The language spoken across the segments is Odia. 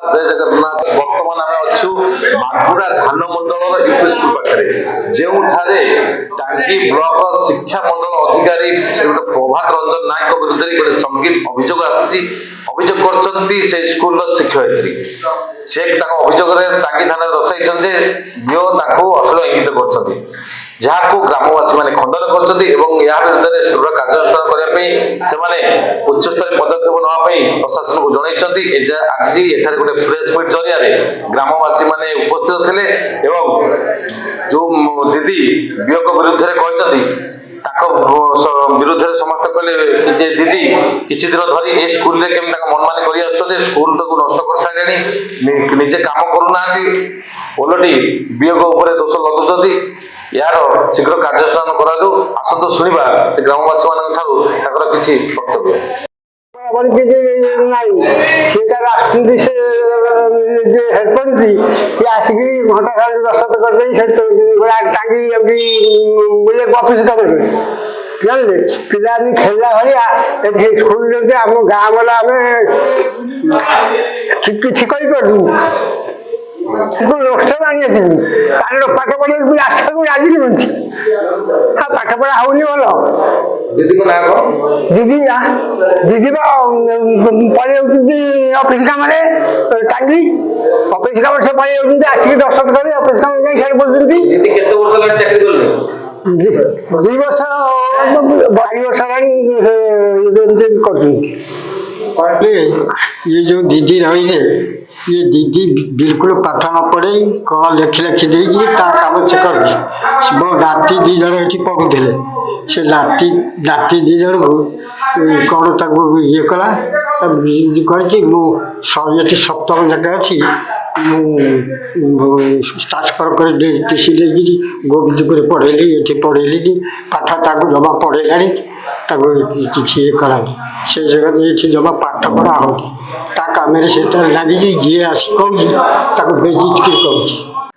जय जगन्नाथ बर्तमान आम अच्छु मागुरा धान मंडल यूपी स्कूल पाखे जो टांगी ब्लॉक शिक्षा मंडल अधिकारी प्रभात रंजन नायक विरुद्ध गोटे संगीन अभियोग अभियोग कर स्कूल शिक्षयित्री से अभियोग टांगी थाना दर्शाई अश्लील इंगित कर जहाँ ग्रामवासी मैंने खंडन कर विरुद्ध कार्यानुष्ठान करने उच्चस्तरीय पदक्षेप नापी प्रशासन को जनई आज एठारे गोटे प्रेस मीट जरिया ग्रामवासी मैंने उपस्थित थे जो दीदी वियोग विरुद्ध कहते विरुद्ध समस्त कहले दीदी किसी दिन धरी ए स्कूल रे केम मनमानी कर स्कूल को नष्ट कर सारे निजे काम करूना ओलटी वियोग उपर दोष लगुच यार शीघ्र कार्यानुष्ठान करा आसतु शुणा से ग्रामवासी मान किसी वक्तव्य आसिक घंटा खाली दस्तखत कर टांगी अफिस जानले पिला खेलला भाया स्कूल आम गाँ वाला आम किसी करूँ रोस्टर आनी पाठ पढ़े आशा को राजी नहीं पाठ पढ़ा होनी भल दीदी को ना दीदी दीदी पड़े अफिस काम टांगी अफिस काम से पड़े आसिक दस्तखत कर अफिस काम नहीं सारी बोलते दुई वर्ष 22 वर्ष ये जो दीदी रही ये दीदी बिल्कुल पाठ न पढ़े कौन लेखि लेखि देगी काम से कर नाती दी जन ये पढ़ुले से नाती दी जन को कौन ये कला कही मुझे सप्तम जगह अच्छी ट्रांसफर कर टीसी लेकिन गोविंद पढ़ेली ये पढ़ेली पाठ जमा पढ़ेला किसी ये करानी से जगह ये जमा पाठ पढ़ा हो काम लगी जी आस कहूँ बेजित कर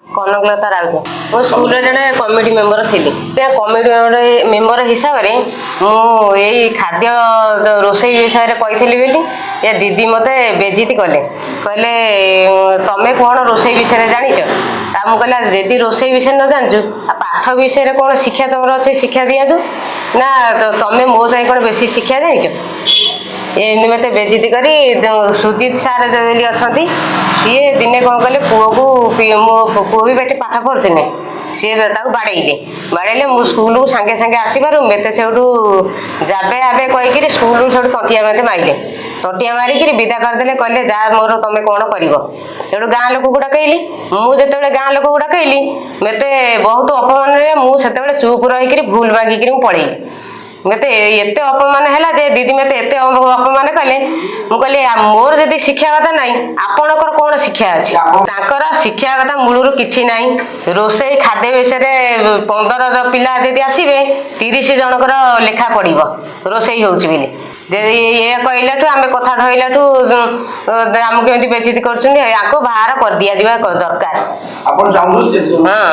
कनकलता राउत मो स्कूल जड़े कमिटी मेम्बर थी कमिटी मेम्बर हिसाब से मुझे खाद्य रोषे विषय कही ये दीदी मत बेजित कले कहले तमें कौन रोषे विषय जाच मुझे दीदी रोषे विषय न जानचु पाठ विषय कौन शिक्षा तुम अच्छे शिक्षा दिखातु ना तमें मो चाहे कौन बेसी शिक्षा जाच ये मत बेजित करी सुजीत सार जो अच्छा सी दिने कौन कले पुओ को मो पुओ भी बेटे पाठ पढ़ते सी बाड़े मु स्कूल को सांगे सांगे आसबार मत से जाबे आबे कहीकि स्कूल सब टंटिया मत मारे टंटिया मारिक विदा करदे कहले जा मोर तुम कौन कर गाँ लोक को डकैली मुझे गाँ लोक को डकैली मत बहुत अपमान मुझे चुप रही भूल मागिक पढ़ेली मत एत अपमान है दीदी मत एत अपमान कले मुझे मोर जदि शिक्षागत ना आपणकर कौन शिक्षा अच्छी शिक्षागत मूलर कि ना रोषे खाद्य विषय 15 पिला जदि आसबे 30 जनकर लेखा पड़ो रोषे हो ये कहलाठू आम कथा धरलाठू आमको केमी बेजित कर बाहर कर दि दरकार हाँ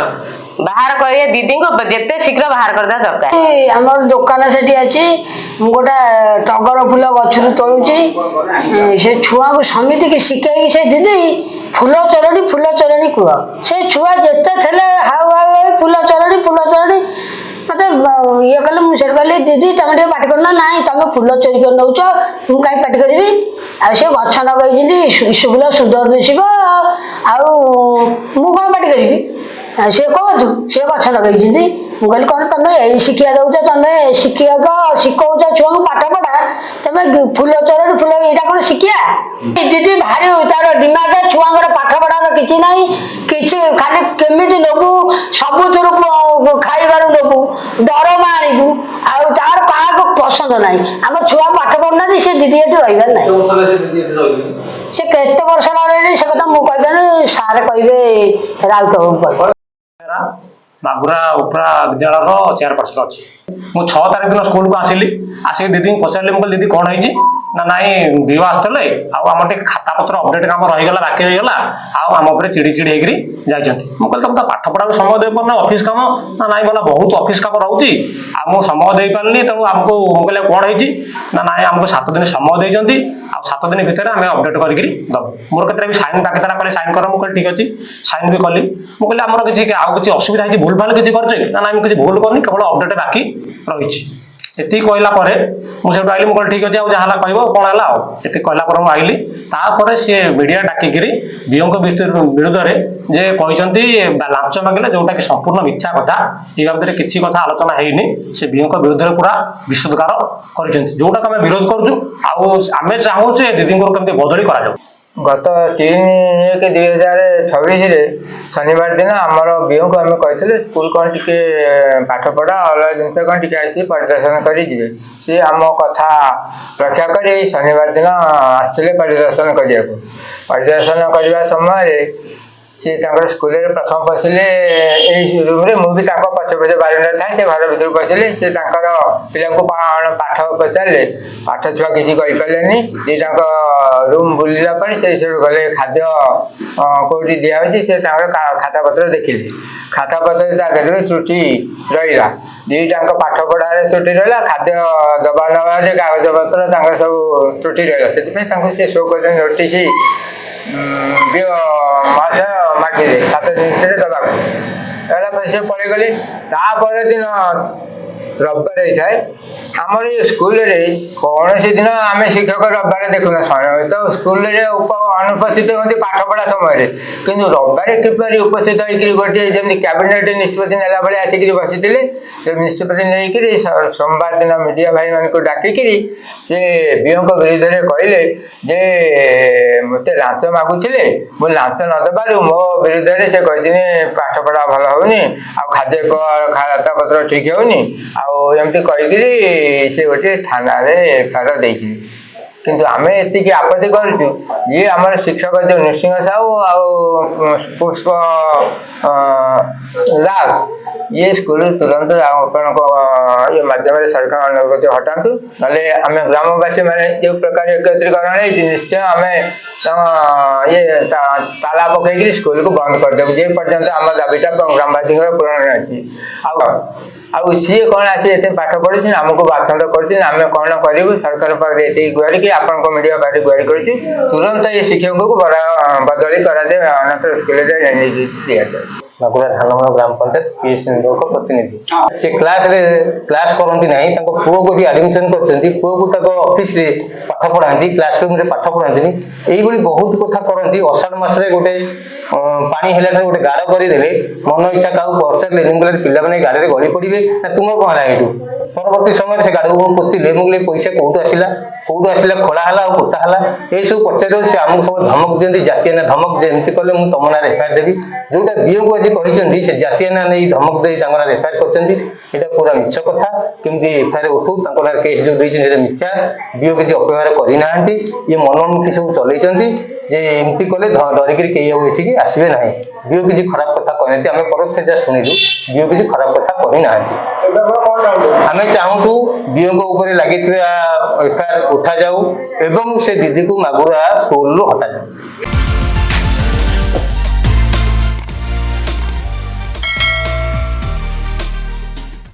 बाहर कर दीदी को जिते शीघ्र बाहर कर दिया दरकार आमर दुकान से अच्छी गोटे टगर फूल गचर तोड़ुची से छुआ को समिति की शिखई से दीदी फूल चरणी कह से छुआ जिते थे हाउ हाउ फूल चरणी मत ये कल मुझे कहली दीदी तुम टे पाठ करना ना तुम फूल चोरी कर नौ मुझे कहीं पाठ करी से गछ लगे शुभल सुंदर दिशब कौन पाठ करी सी कहतु सी गछ लगे मुझे कौन तुम यही शिक्षा दौच तुम शिक्षक शिखौच छुआ को पाठ पढ़ा तुम फूल चोर फूल यहाँ कौन शिक्षा दीदी भारी तार दिमाग छुआ पाठ पढ़ा कि ना कि खाली केमी नबू सबुथ खाइबार नबू दरमा आणबू आर क्या पसंद ना आम छुआ पाठ पढ़ना से दीदी ये रही ना से केत वर्ष रही से कथा मुझे सार कहे राउत बाबू मागुरा उपरा विद्यालय चेयरपर्सन अच्छी मुझे 6 तारीख दिन स्कूल को आसिली आसिक दीदी को पचारि मुझे दीदी कौन है ନା ନାଇଁ ବିଓ ଆସିଥିଲେ ଆଉ ଆମର ଟିକେ ଖାତା ପତ୍ର ଅପଡେଟ କାମ ରହିଗଲା ବାକି ରହିଗଲା ଆଉ ଆମ ଉପରେ ଚିଡି ଚିଡି ହେଇକିରି ଯାଇଛନ୍ତି। ମୁଁ କହିଲି ତମେ ତ ପାଠ ପଢାକୁ ସମୟ ଦେଇପାରୁନ ଅଫିସ କାମ ନା ନାଇଁ ବୋଲା ବହୁତ ଅଫିସ କାମ ରହୁଛି ଆଉ ମୁଁ ସମୟ ଦେଇପାରିନି ତେଣୁ ଆମକୁ ମୁଁ କହିଲି କଣ ହେଇଛି ନା ନାଇଁ ଆମକୁ 7 ଦିନ ସମୟ ଦେଇଛନ୍ତି ଆଉ 7 ଦିନ ଭିତରେ ଆମେ ଅପଡେଟ କରିକିରି ଦବୁ। ମୋର କେତେଟା ବି ସାଇନ ବାକି ଥିଲା କହିଲେ ସାଇନ କର ମୁଁ କହିଲି ଠିକ ଅଛି ସାଇନ ବି କଲି। ମୁଁ କହିଲି ଆମର କିଛି ଆଉ କିଛି ଅସୁବିଧା ହେଇଛି ଭୁଲ ଭାଲ କିଛି କରିଛେ ନା ନାଇଁ ମୁଁ କିଛି ଭୁଲ କରିନି କେବଳ ଅପଡେଟ ବାକି ରହିଛି। ଏତିକି କହିଲା ପରେ ମୁଁ ସେଠୁ ଆଇଲି ମୁଁ କହିଲି ଠିକ ଅଛି ଆଉ ଯାହା ହେଲା କହିବ କଣ ହେଲା ଆଉ ଏତିକି କହିଲା ପରେ ମୁଁ ଆଇଲି। ତାପରେ ସିଏ ମିଡିଆ ଡାକିକିରି ବିଓଙ୍କ ବିରୁଦ୍ଧରେ ଯେ କହିଛନ୍ତି ଲାଞ୍ଚ ମାଗିଲେ ଯୋଉଟା କି ସମ୍ପୂର୍ଣ୍ଣ ମିଥ୍ୟା କଥା ଏ ବାବଦରେ କିଛି କଥା ଆଲୋଚନା ହେଇନି ସେ ବିଓଙ୍କ ବିରୁଦ୍ଧରେ ପୁରା ବିଶୋଧକାର କରିଛନ୍ତି ଯୋଉଟାକୁ ଆମେ ବିରୋଧ କରୁଛୁ ଆଉ ଆମେ ଚାହୁଁଛୁ ଏ ଦିଦିଙ୍କର କେମିତି ବଦଳି କରାଯାଉ। ଗତ 3/1/2026 ଶନିବାର ଦିନ ଆମର ବିଓଙ୍କୁ ଆମେ କହିଥିଲୁ ସ୍କୁଲ କ'ଣ ଟିକେ ପାଠ ପଢ଼ା ଅଲଗା ଜିନିଷ କ'ଣ ଟିକେ ଆସିକି ପରିଦର୍ଶନ କରି ଯିବେ। ସିଏ ଆମ କଥା ରକ୍ଷା କରି ଶନିବାର ଦିନ ଆସିଥିଲେ ପରିଦର୍ଶନ କରିବାକୁ। ପରିଦର୍ଶନ କରିବା ସମୟରେ ସିଏ ତାଙ୍କର ସ୍କୁଲରେ ପ୍ରଥମ ପଶିଲେ ଏଇ ରୁମ୍ରେ ମୁଁ ବି ତାଙ୍କ ପଛ ପଛ ବାରିଣ୍ଡା ଥାଏ ସେ ଘର ଭିତରକୁ ପଶିଲେ ସେ ତାଙ୍କର ପିଲାଙ୍କୁ ପାଠ ପଚାରିଲେ ପାଠ ଛୁଆ କିଛି କହିପାରିଲେନି ଦିଟାଙ୍କ ରୁମ୍ ବୁଲିଲା ପରେ ସେ ସେଠୁ ଗଲେ ଖାଦ୍ୟ କେଉଁଠି ଦିଆହେଉଛି ସେ ତାଙ୍କର ଖାତାପତ୍ର ଦେଖିଲେ ଖାତାପତ୍ର ତା ଦେହରେ ତ୍ରୁଟି ରହିଲା ଦିଟାଙ୍କ ପାଠ ପଢ଼ାରେ ତ୍ରୁଟି ରହିଲା ଖାଦ୍ୟ ଦେବା ନେବାରେ କାଗଜପତ୍ର ତାଙ୍କର ସବୁ ତ୍ରୁଟି ରହିଲା ସେଥିପାଇଁ ତାଙ୍କୁ ସେ ଶୋ କରିଛନ୍ତି ନୋଟିସ୍ ମହାଶୟ ମାଗିଲେ 7 ଦିନ ଭିତରେ ଦେବାକୁ ହେଲା ପରେ ସେ ପଳେଇଗଲେ। ତାପର ଦିନ ରବିବାର ହେଇଥାଏ ଆମର ଏ ସ୍କୁଲରେ କୌଣସି ଦିନ ଆମେ ଶିକ୍ଷକ ରବିବାର ଦେଖୁନା ତ ସ୍କୁଲରେ ଅନୁପସ୍ଥିତ ହୁଅନ୍ତି ପାଠ ପଢ଼ା ସମୟରେ କିନ୍ତୁ ରବିବାର କିପରି ଉପସ୍ଥିତ ହେଇକରି ଗୋଟିଏ ଯେମିତି କ୍ୟାବିନେଟ୍ ନିଷ୍ପତ୍ତି ନେଲା ଭଳି ଆସିକରି ବସିଥିଲେ ସେ ନିଷ୍ପତ୍ତି ନେଇକରି ସୋମବାର ଦିନ ମିଡ଼ିଆ ଭାଇମାନଙ୍କୁ ଡାକିକିରି ସେ ବିଓଙ୍କ ବିରୁଦ୍ଧରେ କହିଲେ ଯେ ମୋତେ ଲାଞ୍ଚ ମାଗୁଥିଲେ ମୁଁ ଲାଞ୍ଚ ନ ଦେବାରୁ ମୋ ବିରୁଦ୍ଧରେ ସେ କହିଥିଲେ ପାଠ ପଢ଼ା ଭଲ ହେଉନି ଆଉ ଖାତାପତ୍ର ଠିକ୍ ହେଉନି ଆଉ ଏମିତି କହିକିରି ସେ ଗୋଟିଏ ଥାନାରେ ଏଫଆଇଆର ଦେଇଥିଲେ। କିନ୍ତୁ ଆମେ ଏତିକି ଆପତ୍ତି କରୁଛୁ ଇଏ ଆମର ଶିକ୍ଷକ ଯେଉଁ ନୃସିଂହ ସାହୁ ଆଉ ପୁଷ୍ପ ଦାସ ଇଏ ସ୍କୁଲ ତୁରନ୍ତ ଆପଣଙ୍କ ଇଏ ମାଧ୍ୟମରେ ସରକାର ଅନୁଗତି ହଟାନ୍ତୁ ନହେଲେ ଆମେ ଗ୍ରାମବାସୀ ମାନେ ଯେଉଁ ପ୍ରକାର ଏକତ୍ରୀକରଣ ହେଇଛି ନିଶ୍ଚୟ ଆମେ ଇଏ ତାଲା ପକେଇକିରି ସ୍କୁଲକୁ ବନ୍ଦ କରିଦେବୁ ଯେ ପର୍ଯ୍ୟନ୍ତ ଆମ ଦାବିଟା ଗ୍ରାମବାସୀଙ୍କର ପୂରଣ ଅଛି। ଆଉ ସିଏ କ'ଣ ଆସି ଏତେ ପାଠ ପଢ଼ୁଛି ଆମକୁ ବାସନ୍ଦ କରୁଛି ଆମେ କ'ଣ କରିବୁ ସରକାର ପାଖରେ ଏତିକି ଗୁହାରି କି ଆପଣଙ୍କ ମିଡ଼ିଆ ପାଖରେ ଗୁହାରି କରୁଛି ତୁରନ୍ତ ଏ ଶିକ୍ଷକଙ୍କୁ ବଦଳି କରାଯାଏ ଅନ୍ୟତ୍ର ସ୍କୁଲରେ ଦିଆଯାଏ। ମାଗୁରା ଧାନମଳ ଗ୍ରାମ ପଞ୍ଚାୟତ PSଙ୍କ ପ୍ରତିନିଧି ସେ କ୍ଲାସ କରନ୍ତି ନାହିଁ ତାଙ୍କ ପୁଅକୁ ବି ଆଡମିସନ କରିଛନ୍ତି ପୁଅକୁ ତାଙ୍କ ଅଫିସରେ ପାଠ ପଢ଼ାନ୍ତି କ୍ଲାସରୁମରେ ପାଠ ପଢ଼ାନ୍ତିନି ଏଇଭଳି ବହୁତ କଥା କରନ୍ତି। ଅଷାଢ଼ ମାସରେ ଗୋଟେ ପାଣି ହେଲା ଗୋଟେ ଗାର କରିଦେଲେ ମନ ଇଚ୍ଛା କାହାକୁ ପଚାରିଲେ ମୁଁ କହିଲେ ପିଲାମାନେ ଗାଡ଼ିରେ ଗଳି ପଡ଼ିବେ ନା ତୁମର କ'ଣ ହେଲା ଏଇଠୁ ପରବର୍ତ୍ତୀ ସମୟରେ ସେ ଗାଡ଼ିକୁ ପୋତିଲେ ମୁଁ କହିଲି ପଇସା କୋଉଠୁ ଆସିଲା ଖୋଳା ହେଲା ଆଉ ପୋତା ହେଲା ଏଇସବୁ ପଚାରିଲେ ସେ ଆମକୁ ସବୁ ଧମକ ଦିଅନ୍ତି ଜାତୀୟ ନା ଧମକ ଯେମିତି କଲେ ମୁଁ ତମ ନାଁରେ ଏଫଆଇଆର ଦେବି ଯୋଉଟା ବିଓକୁ ଆଜି କହିଛନ୍ତି ସେ ଜାତୀୟ ନା ନେଇ ଧମକ ଦେଇ ତାଙ୍କ ନାଁରେ ଏଫଆଇଆର କରିଛନ୍ତି এটা পুরা মিছ কথা কেমতি এফআইআর উঠু তাଙ୍କ ନାଁରେ କେସ୍ ଯୋଉ ଦେଇଛନ୍ତି ସେଟା ମିଥ୍ୟା ବିଓ କିଛି ଅପବ୍ୟବହାର କରିନାହାନ୍ତି ଇଏ ମନମୁଖୀ ସବୁ ଚଲେଇଛନ୍ତି ଯେ ଏମିତି କଲେ ଡରିକିରି କେହି ଆଉ ଏଠିକି ଆସିବେ ନାହିଁ ବିଓ କିଛି ଖରାପ କଥା କହିନାହାନ୍ତି ଆମେ ପରୋକ୍ଷ ଯାହା ଶୁଣିଲୁ ବିଓ କିଛି ଖରାପ କଥା କହିନାହାନ୍ତି। ଆମେ ଚାହୁଁଛୁ ବିଓଙ୍କ ଉପରେ ଲାଗିଥିବା ଏଫଆଇଆର ଉଠାଯାଉ ଏବଂ ସେ ଦିଦିକୁ ମାଗୁରା ସ୍କୁଲରୁ ହଟାଯାଉ।